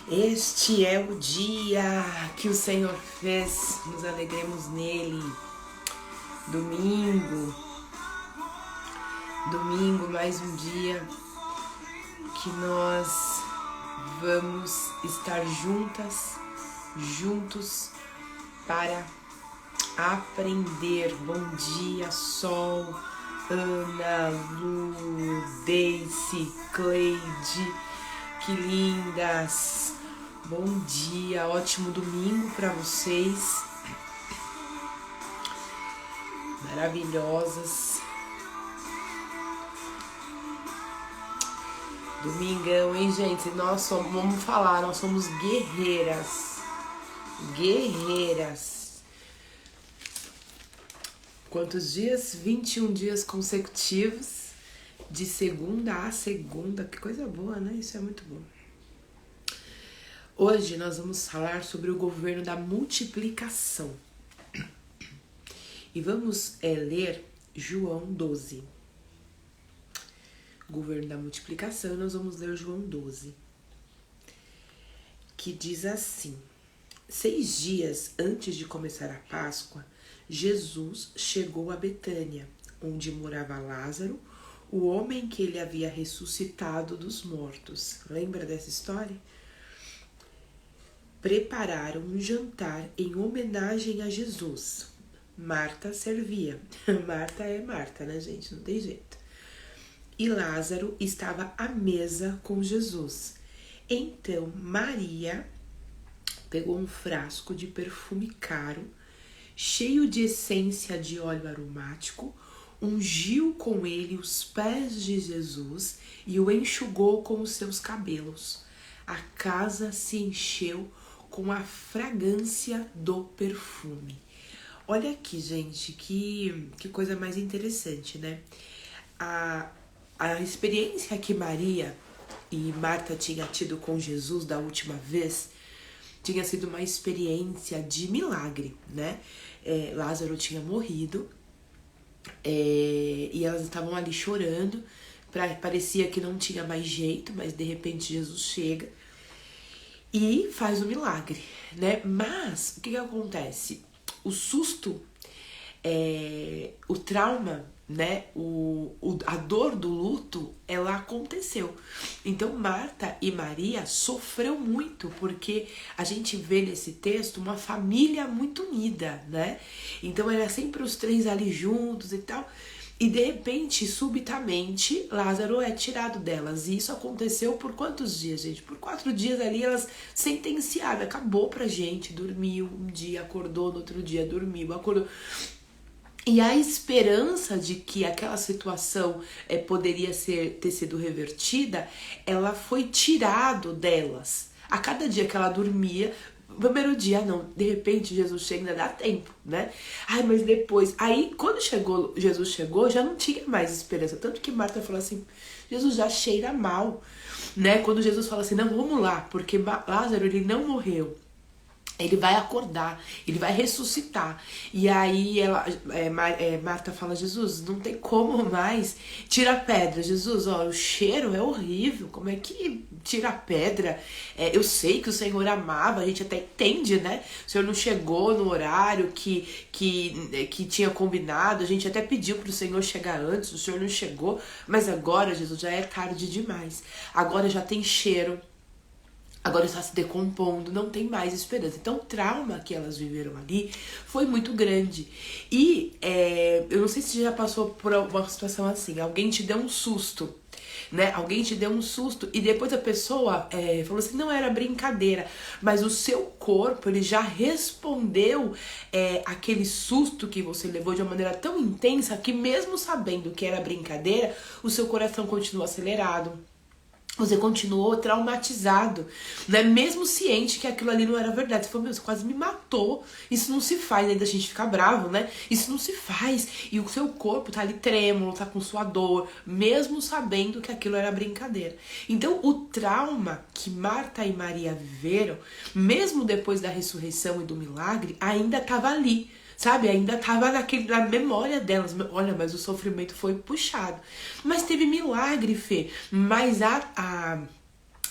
Este é o dia que o Senhor fez, nos alegremos nele. Domingo, mais um dia que nós vamos estar juntos para aprender. Bom dia, Sol, Ana, Lu, Daisy, Cleide, que lindas! Bom dia, ótimo domingo para vocês, maravilhosas. Domingão, hein, gente? Nós somos guerreiras. Quantos dias? 21 dias consecutivos, de segunda a segunda. Que coisa boa, né? Isso é muito bom. Hoje nós vamos falar sobre o governo da multiplicação. E vamos ler João 12. Governo da multiplicação, nós vamos ler João 12. Que diz assim: 6 dias antes de começar a Páscoa, Jesus chegou a Betânia, onde morava Lázaro, o homem que ele havia ressuscitado dos mortos. Lembra dessa história? Prepararam um jantar em homenagem a Jesus. Marta servia. Marta é Marta, né, gente? Não tem jeito. E Lázaro estava à mesa com Jesus. Então Maria pegou um frasco de perfume caro, cheio de essência de óleo aromático, ungiu com ele os pés de Jesus e o enxugou com os seus cabelos. A casa se encheu com a fragrância do perfume. Olha aqui, gente, que coisa mais interessante, né? A experiência que Maria e Marta tinham tido com Jesus da última vez tinha sido uma experiência de milagre, né? Lázaro tinha morrido e elas estavam ali chorando, parecia que não tinha mais jeito, mas de repente Jesus chega e faz o milagre, né? Mas o que acontece? O susto, o trauma, né? A dor do luto, ela aconteceu. Então Marta e Maria sofreu muito, porque a gente vê nesse texto uma família muito unida, né? Então era sempre os três ali juntos e tal. E de repente, subitamente, Lázaro é tirado delas. E isso aconteceu por quantos dias, gente? Por 4 dias ali, elas sentenciadas. Acabou pra gente. Dormiu um dia, acordou, no outro dia dormiu, acordou. E a esperança de que aquela situação poderia ter sido revertida, ela foi tirado delas. A cada dia que ela dormia, primeiro dia não, de repente Jesus chega, ainda dá tempo, né? Ai, mas depois, aí quando Jesus chegou, já não tinha mais esperança. Tanto que Marta falou assim: Jesus já cheira mal, né? Quando Jesus fala assim: não, vamos lá, porque Lázaro, ele não morreu. Ele vai acordar, ele vai ressuscitar. E aí Marta fala: Jesus, não tem como mais. Tira a pedra. Jesus, o cheiro é horrível. Como é que tira a pedra? Eu sei que o Senhor amava, a gente até entende, né? O Senhor não chegou no horário que tinha combinado. A gente até pediu pro Senhor chegar antes, o Senhor não chegou. Mas agora, Jesus, já é tarde demais. Agora já tem cheiro. Agora está se decompondo, não tem mais esperança. Então o trauma que elas viveram ali foi muito grande. E eu não sei se você já passou por uma situação assim. Alguém te deu um susto, né? Alguém te deu um susto e depois a pessoa falou assim: não, era brincadeira. Mas o seu corpo, ele já respondeu aquele susto que você levou de uma maneira tão intensa que mesmo sabendo que era brincadeira, o seu coração continua acelerado. Você continuou traumatizado, né? Mesmo ciente que aquilo ali não era verdade. Você falou: meu, você quase me matou. Isso não se faz, ainda a gente fica bravo, né? Isso não se faz. E o seu corpo tá ali trêmulo, tá com sua dor, mesmo sabendo que aquilo era brincadeira. Então, o trauma que Marta e Maria viveram, mesmo depois da ressurreição e do milagre, ainda estava ali. Sabe, ainda tava na memória delas. Olha, mas o sofrimento foi puxado. Mas teve milagre, Fê. Mas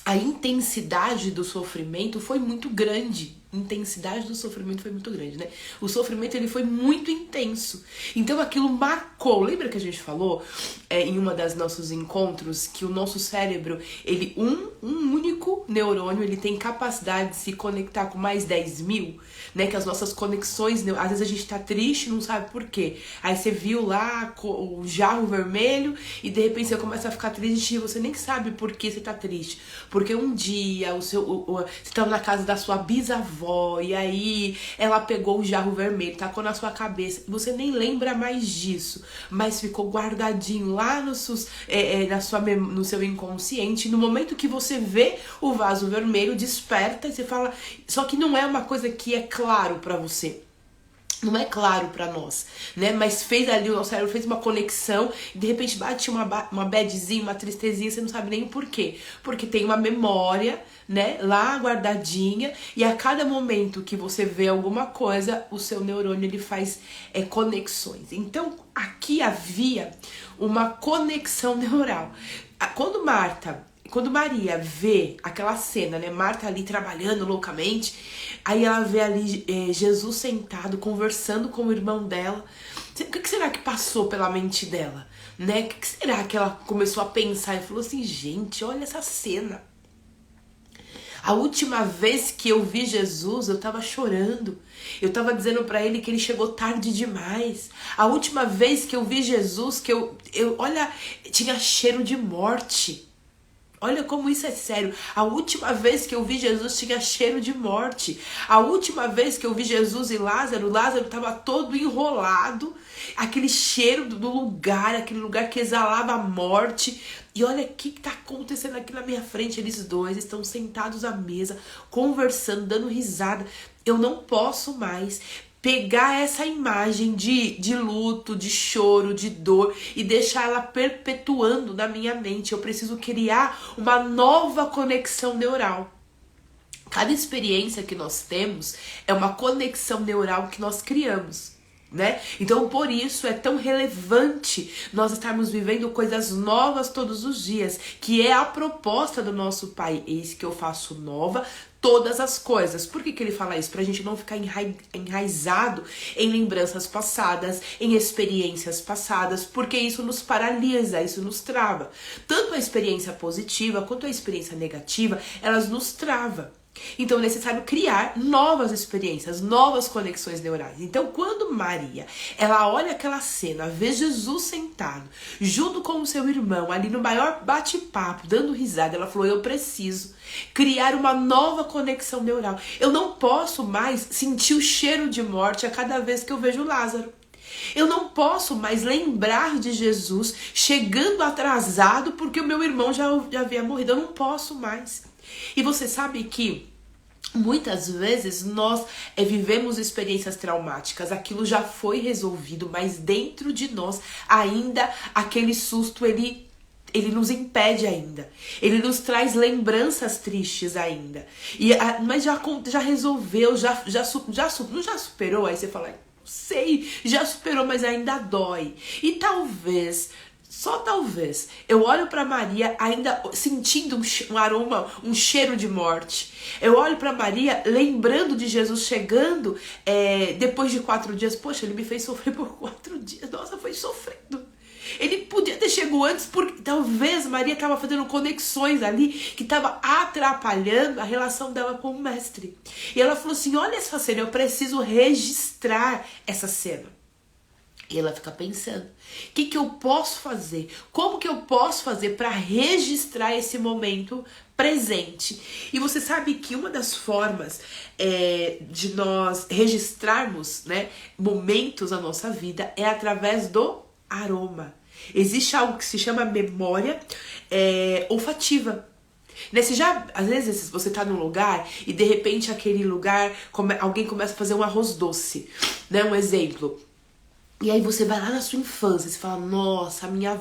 a intensidade do sofrimento foi muito grande. Intensidade do sofrimento foi muito grande, né? O sofrimento, ele foi muito intenso. Então aquilo marcou. Lembra que a gente falou em uma das nossos encontros que o nosso cérebro, ele um único neurônio, ele tem capacidade de se conectar com mais 10 mil, né? Que as nossas conexões, às vezes a gente tá triste e não sabe por quê. Aí você viu lá o jarro vermelho e de repente você começa a ficar triste e você nem sabe por que você tá triste. Porque um dia você estava na casa da sua bisavó e aí ela pegou o jarro vermelho, tacou na sua cabeça e você nem lembra mais disso, mas ficou guardadinho lá no seu inconsciente. No momento que você vê o vaso vermelho, desperta e você fala, só que não é uma coisa que é claro pra você. Não é claro pra nós, né? Mas fez ali, o nosso cérebro fez uma conexão e de repente bate uma badzinha, uma tristezinha, você não sabe nem o porquê. Porque tem uma memória, né, lá guardadinha e a cada momento que você vê alguma coisa, o seu neurônio, ele faz conexões. Então, aqui havia uma conexão neural. Quando Maria vê aquela cena, né, Marta ali trabalhando loucamente, aí ela vê ali Jesus sentado, conversando com o irmão dela. O que será que passou pela mente dela? Né? O que será que ela começou a pensar? E falou assim, gente, olha essa cena. A última vez que eu vi Jesus, eu tava chorando. Eu tava dizendo pra ele que ele chegou tarde demais. A última vez que eu vi Jesus, que olha, tinha cheiro de morte. Olha como isso é sério. A última vez que eu vi Jesus tinha cheiro de morte. A última vez que eu vi Jesus e Lázaro estava todo enrolado. Aquele cheiro do lugar, aquele lugar que exalava a morte. E olha o que está acontecendo aqui na minha frente. Eles dois estão sentados à mesa, conversando, dando risada. Eu não posso mais pegar essa imagem de luto, de choro, de dor e deixar ela perpetuando na minha mente. Eu preciso criar uma nova conexão neural. Cada experiência que nós temos é uma conexão neural que nós criamos, né? Então, por isso é tão relevante nós estarmos vivendo coisas novas todos os dias, que é a proposta do nosso Pai. Eis que eu faço nova todas as coisas. Por que ele fala isso? Pra gente não ficar enraizado em lembranças passadas, em experiências passadas, porque isso nos paralisa, isso nos trava. Tanto a experiência positiva quanto a experiência negativa, elas nos travam. Então é necessário criar novas experiências, novas conexões neurais. Então quando Maria, ela olha aquela cena, vê Jesus sentado, junto com o seu irmão, ali no maior bate-papo, dando risada, ela falou, eu preciso criar uma nova conexão neural. Eu não posso mais sentir o cheiro de morte a cada vez que eu vejo Lázaro. Eu não posso mais lembrar de Jesus chegando atrasado porque o meu irmão já havia morrido. Eu não posso mais. E você sabe que muitas vezes nós vivemos experiências traumáticas, aquilo já foi resolvido, mas dentro de nós ainda aquele susto ele nos impede ainda. Ele nos traz lembranças tristes ainda. Mas já resolveu, já superou? Aí você fala, sei, já superou, mas ainda dói. E talvez, só talvez, eu olho para Maria ainda sentindo um aroma, um cheiro de morte. Eu olho para Maria lembrando de Jesus chegando depois de 4 dias. Poxa, ele me fez sofrer por 4 dias. Nossa, foi sofrendo. Ele podia ter chegado antes porque talvez Maria estava fazendo conexões ali que estava atrapalhando a relação dela com o mestre. E ela falou assim, olha essa cena, eu preciso registrar essa cena. E ela fica pensando, o que eu posso fazer? Como que eu posso fazer para registrar esse momento presente? E você sabe que uma das formas de nós registrarmos, né, momentos na nossa vida é através do aroma. Existe algo que se chama memória olfativa. Né? Às vezes você tá num lugar e de repente aquele lugar, alguém começa a fazer um arroz doce, né? Um exemplo. E aí você vai lá na sua infância e você fala, nossa, a minha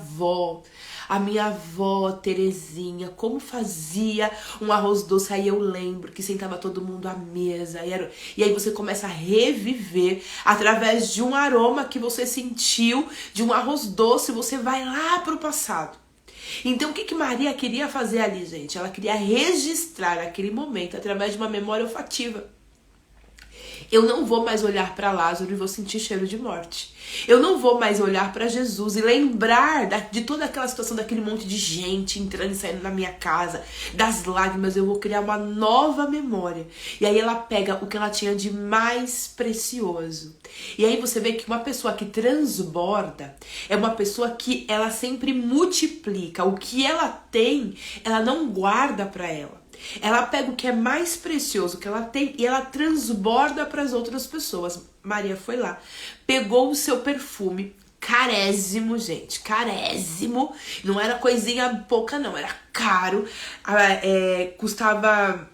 avó Terezinha, como fazia um arroz doce. Aí eu lembro que sentava todo mundo à mesa. E aí você começa a reviver através de um aroma que você sentiu, de um arroz doce. Você vai lá pro passado. Então o que que Maria queria fazer ali, gente? Ela queria registrar aquele momento através de uma memória olfativa. Eu não vou mais olhar para Lázaro e vou sentir cheiro de morte. Eu não vou mais olhar para Jesus e lembrar de toda aquela situação, daquele monte de gente entrando e saindo na minha casa, das lágrimas. Eu vou criar uma nova memória. E aí ela pega o que ela tinha de mais precioso. E aí você vê que uma pessoa que transborda é uma pessoa que ela sempre multiplica. O que ela tem, ela não guarda para ela. Ela pega o que é mais precioso que ela tem e ela transborda para as outras pessoas. Maria foi lá, pegou o seu perfume, carésimo, gente, carésimo. Não era coisinha pouca, não, era caro. Custava...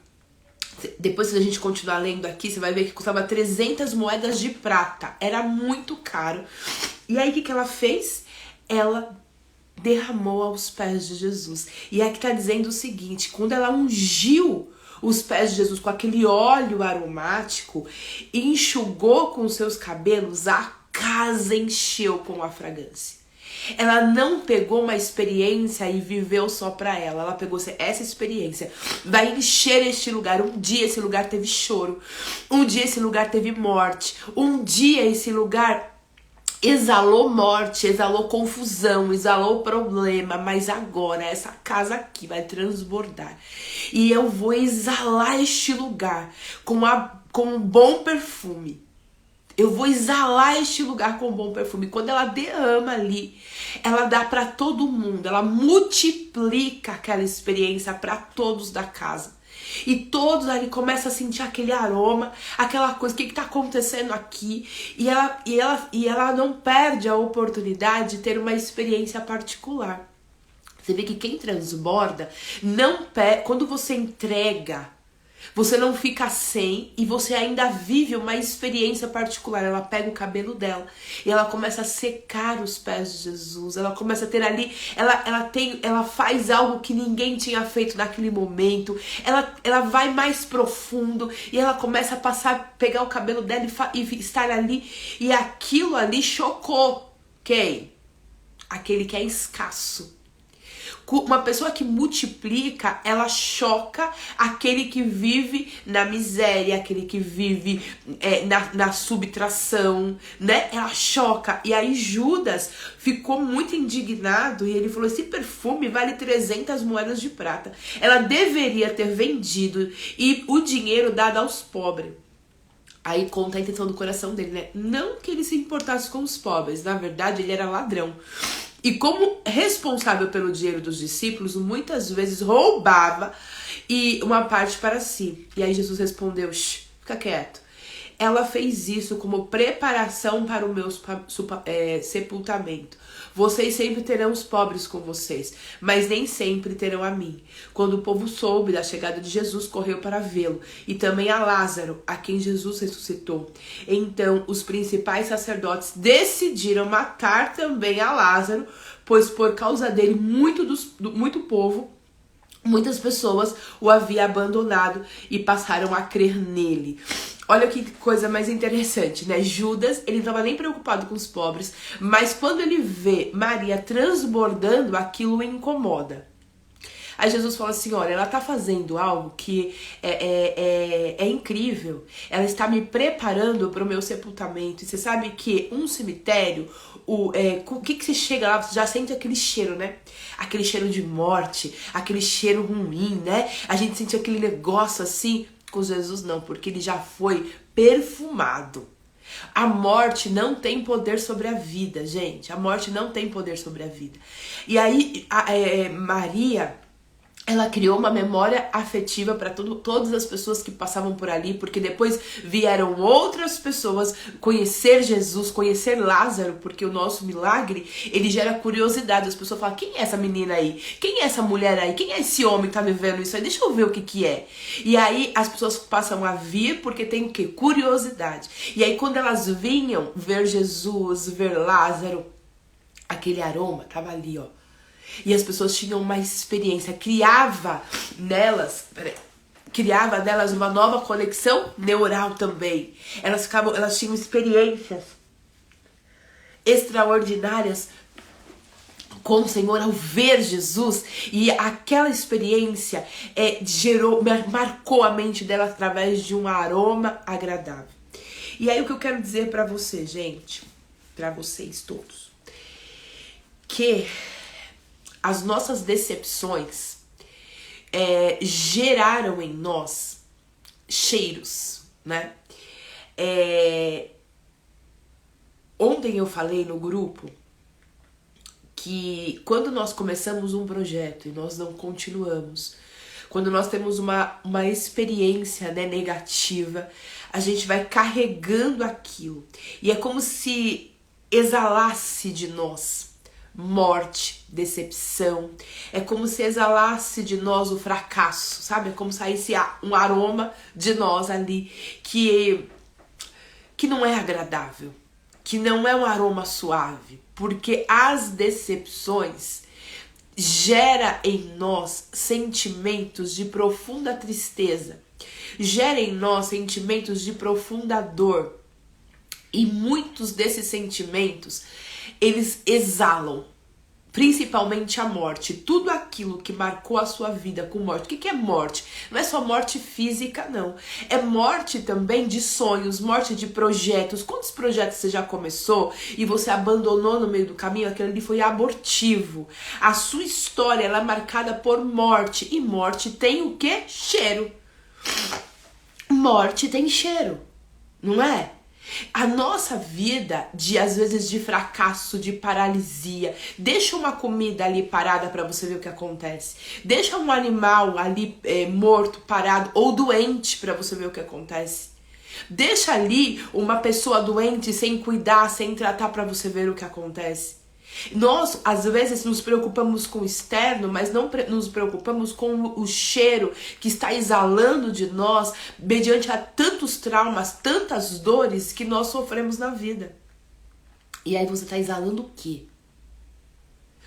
Depois, se a gente continuar lendo aqui, você vai ver que custava 300 moedas de prata. Era muito caro. E aí, o que ela fez? Ela derramou aos pés de Jesus. E aqui tá dizendo o seguinte: quando ela ungiu os pés de Jesus com aquele óleo aromático e enxugou com seus cabelos, a casa encheu com a fragrância. Ela não pegou uma experiência e viveu só pra ela. Ela pegou essa experiência, vai encher este lugar. Um dia esse lugar teve choro, um dia esse lugar teve morte, um dia esse lugar exalou morte, exalou confusão, exalou problema, mas agora essa casa aqui vai transbordar. E eu vou exalar este lugar com um bom perfume. Eu vou exalar este lugar com um bom perfume. Quando ela derrama ali, ela dá para todo mundo, ela multiplica aquela experiência para todos da casa. E todos ali começam a sentir aquele aroma, aquela coisa, o que está acontecendo aqui? E ela não perde a oportunidade de ter uma experiência particular. Você vê que quem transborda, quando você entrega, você não fica sem e você ainda vive uma experiência particular. Ela pega o cabelo dela e ela começa a secar os pés de Jesus. Ela começa a ter ali, ela faz algo que ninguém tinha feito naquele momento. Ela vai mais profundo e ela começa a pegar o cabelo dela e estar ali. E aquilo ali chocou quem? Aquele que é escasso. Uma pessoa que multiplica, ela choca aquele que vive na miséria, aquele que vive na subtração, né? Ela choca. E aí Judas ficou muito indignado e ele falou: esse perfume vale 300 moedas de prata. Ela deveria ter vendido e o dinheiro dado aos pobres. Aí conta a intenção do coração dele, né? Não que ele se importasse com os pobres, na verdade ele era ladrão. E como responsável pelo dinheiro dos discípulos, muitas vezes roubava uma parte para si. E aí Jesus respondeu: fica quieto. Ela fez isso como preparação para o meu sepultamento. Vocês sempre terão os pobres com vocês, mas nem sempre terão a mim. Quando o povo soube da chegada de Jesus, correu para vê-lo, e também a Lázaro, a quem Jesus ressuscitou. Então os principais sacerdotes decidiram matar também a Lázaro, pois por causa dele muito povo, muitas pessoas o haviam abandonado e passaram a crer nele. Olha que coisa mais interessante, né? Judas, ele não estava nem preocupado com os pobres, mas quando ele vê Maria transbordando, aquilo o incomoda. Aí Jesus fala assim: olha, ela tá fazendo algo que é incrível. Ela está me preparando para o meu sepultamento. E você sabe que um cemitério, o que você chega lá, você já sente aquele cheiro, né? Aquele cheiro de morte, aquele cheiro ruim, né? A gente sente aquele negócio assim. Com Jesus não, porque ele já foi perfumado. A morte não tem poder sobre a vida, gente. A morte não tem poder sobre a vida. E aí, Maria, ela criou uma memória afetiva para todas as pessoas que passavam por ali, porque depois vieram outras pessoas conhecer Jesus, conhecer Lázaro, porque o nosso milagre, ele gera curiosidade. As pessoas falam: quem é essa menina aí? Quem é essa mulher aí? Quem é esse homem que tá vivendo isso aí? Deixa eu ver o que é. E aí as pessoas passam a vir porque tem o quê? Curiosidade. E aí quando elas vinham ver Jesus, ver Lázaro, aquele aroma tava ali, ó. E as pessoas tinham uma experiência, criava nelas uma nova conexão neural também. Elas tinham experiências extraordinárias com o Senhor, ao ver Jesus, e aquela experiência marcou a mente dela através de um aroma agradável. E aí o que eu quero dizer pra você, gente, pra vocês todos, que as nossas decepções geraram em nós cheiros, né? Ontem eu falei no grupo que quando nós começamos um projeto e nós não continuamos, quando nós temos uma experiência, né, negativa, a gente vai carregando aquilo. E é como se exalasse de nós morte, decepção. É como se exalasse de nós o fracasso, sabe? É como se saísse um aroma de nós ali que não é agradável, que não é um aroma suave, porque as decepções gera em nós sentimentos de profunda tristeza, gera em nós sentimentos de profunda dor, e muitos desses sentimentos eles exalam principalmente a morte, tudo aquilo que marcou a sua vida com morte. O que é morte? Não é só morte física, não. É morte também de sonhos, morte de projetos. Quantos projetos você já começou e você abandonou no meio do caminho? Aquele ali foi abortivo. A sua história ela é marcada por morte. E morte tem o quê? Cheiro. Morte tem cheiro, não é? A nossa vida, às vezes de fracasso, de paralisia, deixa uma comida ali parada para você ver o que acontece. Deixa um animal ali morto, parado ou doente para você ver o que acontece. Deixa ali uma pessoa doente sem cuidar, sem tratar para você ver o que acontece. Nós, às vezes, nos preocupamos com o externo, mas não nos preocupamos com o cheiro que está exalando de nós mediante a tantos traumas, tantas dores que nós sofremos na vida. E aí você está exalando o quê?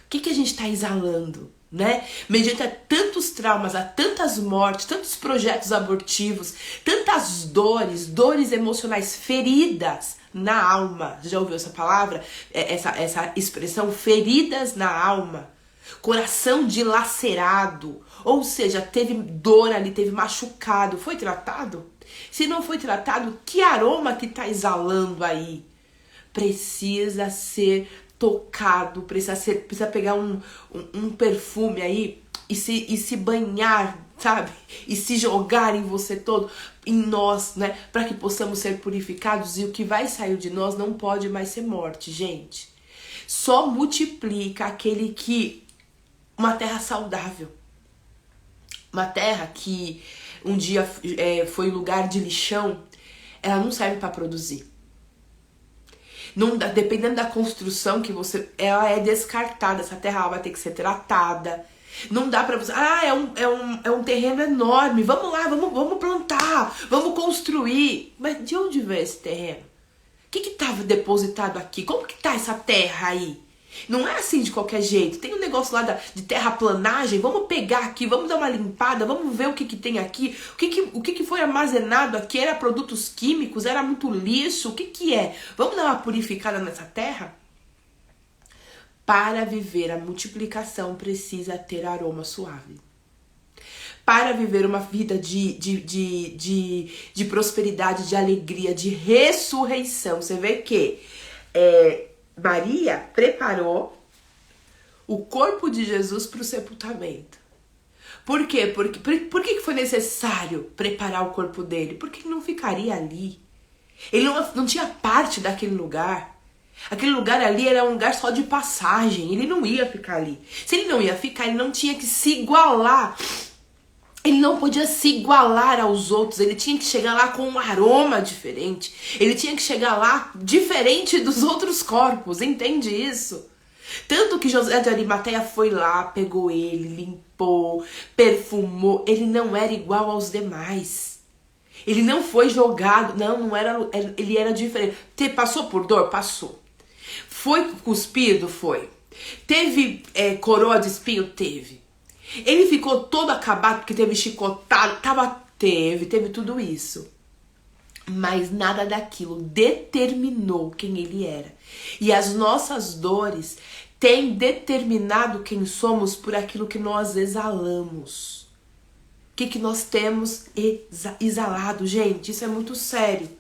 O que a gente está exalando, né? Mediante a tantos traumas, a tantas mortes, tantos projetos abortivos, tantas dores emocionais, feridas na alma. Já ouviu essa palavra? Essa expressão, feridas na alma. Coração dilacerado. Ou seja, teve dor ali, teve machucado. Foi tratado? Se não foi tratado, que aroma que está exalando aí? Precisa ser tocado, precisa pegar um perfume aí e se banhar, sabe? E se jogar em você todo, em nós, né? Para que possamos ser purificados, e o que vai sair de nós não pode mais ser morte, gente. Só multiplica aquele que... Uma terra saudável. Uma terra que um dia foi lugar de lixão, ela não serve para produzir. Não, dependendo da construção que ela é descartada. Essa terra vai ter que ser tratada. Não dá pra você... é um terreno enorme. Vamos lá, vamos plantar. Vamos construir. Mas de onde veio esse terreno? O que estava depositado aqui? Como que tá essa terra aí? Não é assim de qualquer jeito. Tem um negócio lá de terraplanagem. Vamos pegar aqui, vamos dar uma limpada, vamos ver o que tem aqui. O que foi armazenado aqui? Era produtos químicos? Era muito lixo? O que é? Vamos dar uma purificada nessa terra? Para viver a multiplicação precisa ter aroma suave. Para viver uma vida de prosperidade, de alegria, de ressurreição. Você vê que Maria preparou o corpo de Jesus para o sepultamento. Por quê? Por que foi necessário preparar o corpo dele? Porque ele não ficaria ali. Ele não tinha parte daquele lugar. Aquele lugar ali era um lugar só de passagem. Ele não ia ficar ali. Se ele não ia ficar, ele não tinha que se igualar. Ele não podia se igualar aos outros, ele tinha que chegar lá com um aroma diferente. Ele tinha que chegar lá diferente dos outros corpos, entende isso? Tanto que José de Arimateia foi lá, pegou ele, limpou, perfumou. Ele não era igual aos demais. Ele não foi jogado, não era, ele era diferente. Passou por dor? Passou. Foi cuspido? Foi. Teve coroa de espinho? Teve. Ele ficou todo acabado porque teve chicotado, teve tudo isso. Mas nada daquilo determinou quem ele era. E as nossas dores tem determinado quem somos por aquilo que nós exalamos. O que nós temos exalado, gente? Isso é muito sério.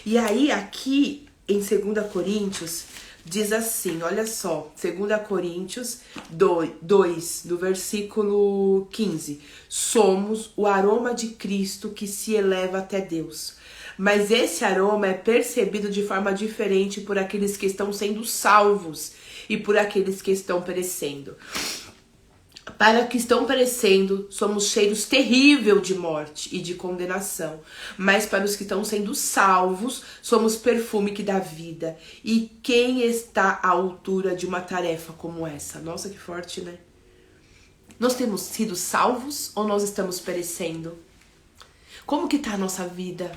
E aí, aqui em 2 Coríntios, diz assim, olha só, 2 Coríntios 2, no versículo 15. Somos o aroma de Cristo que se eleva até Deus. Mas esse aroma é percebido de forma diferente por aqueles que estão sendo salvos e por aqueles que estão perecendo. Para os que estão perecendo, somos cheiros terríveis de morte e de condenação. Mas para os que estão sendo salvos, somos perfume que dá vida. E quem está à altura de uma tarefa como essa? Nossa, que forte, né? Nós temos sido salvos ou nós estamos perecendo? Como que está a nossa vida?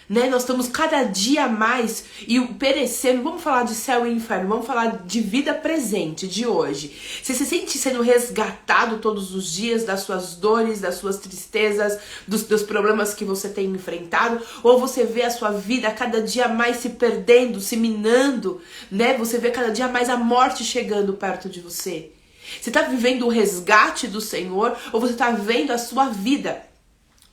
Né? Nós estamos cada dia mais e perecendo. Vamos falar de céu e inferno, vamos falar de vida presente, de hoje. Você se sente sendo resgatado todos os dias das suas dores, das suas tristezas, dos problemas que você tem enfrentado? Ou você vê a sua vida cada dia mais se perdendo, se minando, né? Você vê cada dia mais a morte chegando perto de você. Você está vivendo o resgate do Senhor ou você está vendo a sua vida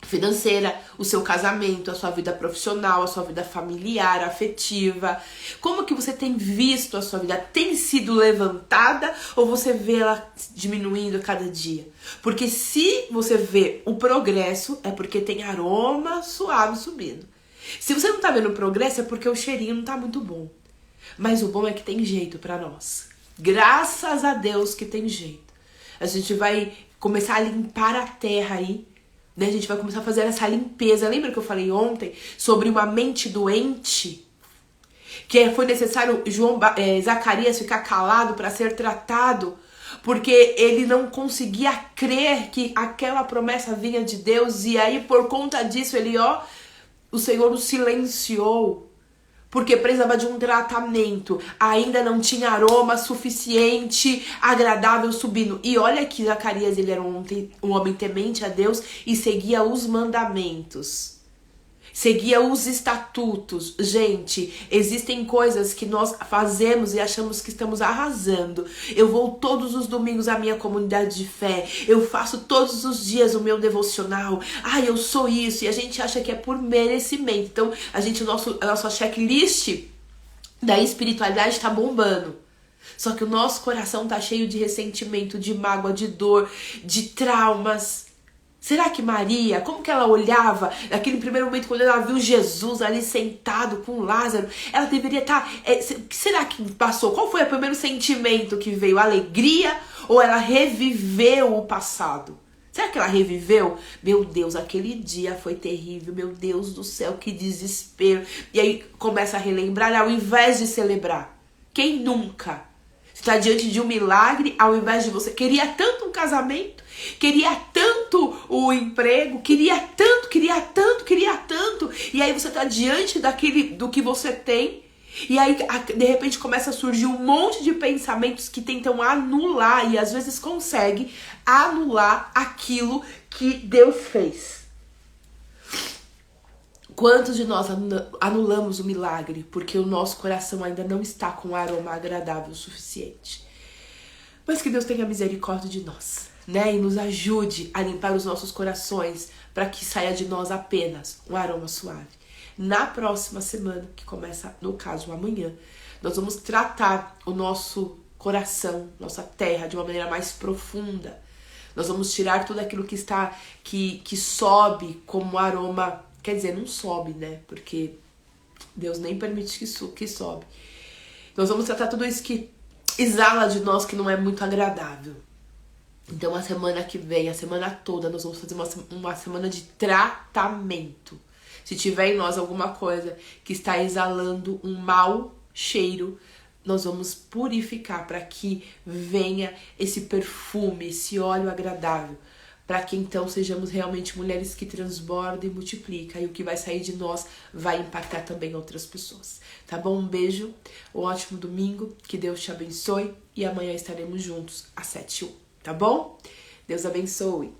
financeira, o seu casamento, a sua vida profissional, a sua vida familiar, afetiva? Como que você tem visto a sua vida? Tem sido levantada ou você vê ela diminuindo a cada dia? Porque se você vê o progresso, é porque tem aroma suave subindo. Se você não tá vendo o progresso, é porque o cheirinho não tá muito bom. Mas o bom é que tem jeito pra nós. Graças a Deus que tem jeito. A gente vai começar a limpar a terra aí, né? A gente vai começar a fazer essa limpeza. Lembra que eu falei ontem sobre uma mente doente? Que foi necessário Zacarias ficar calado para ser tratado, porque ele não conseguia crer que aquela promessa vinha de Deus. E aí, por conta disso, o Senhor o silenciou, porque precisava de um tratamento. Ainda não tinha aroma suficiente, agradável subindo. E olha que Zacarias, ele era um homem temente a Deus e seguia os mandamentos. Seguia os estatutos. Gente, existem coisas que nós fazemos e achamos que estamos arrasando. Eu vou todos os domingos à minha comunidade de fé. Eu faço todos os dias o meu devocional. Eu sou isso. E a gente acha que é por merecimento. Então, a nossa checklist da espiritualidade está bombando. Só que o nosso coração está cheio de ressentimento, de mágoa, de dor, de traumas. Será que Maria, como que ela olhava naquele primeiro momento quando ela viu Jesus ali sentado com Lázaro? Ela deveria estar... O que será que passou? Qual foi o primeiro sentimento que veio? Alegria ou ela reviveu o passado? Será que ela reviveu? Meu Deus, aquele dia foi terrível. Meu Deus do céu, que desespero. E aí começa a relembrar ao invés de celebrar. Quem nunca? Você está diante de um milagre, ao invés de você... Queria tanto um casamento, queria tanto o emprego, queria tanto. E aí você está diante do que você tem. E aí, de repente, começa a surgir um monte de pensamentos que tentam anular, e às vezes consegue anular aquilo que Deus fez. Quantos de nós anulamos o milagre porque o nosso coração ainda não está com um aroma agradável o suficiente? Mas que Deus tenha misericórdia de nós, né? E nos ajude a limpar os nossos corações para que saia de nós apenas um aroma suave. Na próxima semana, que começa, no caso, amanhã, nós vamos tratar o nosso coração, nossa terra, de uma maneira mais profunda. Nós vamos tirar tudo aquilo que sobe como aroma. Quer dizer, não sobe, né? Porque Deus nem permite que sobe. Nós vamos tratar tudo isso que exala de nós, que não é muito agradável. Então, a semana que vem, a semana toda, nós vamos fazer uma semana de tratamento. Se tiver em nós alguma coisa que está exalando um mau cheiro, nós vamos purificar para que venha esse perfume, esse óleo agradável, para que então sejamos realmente mulheres que transbordam e multiplicam, e o que vai sair de nós vai impactar também outras pessoas. Tá bom? Um beijo, um ótimo domingo, que Deus te abençoe, e amanhã estaremos juntos às 7h01, tá bom? Deus abençoe.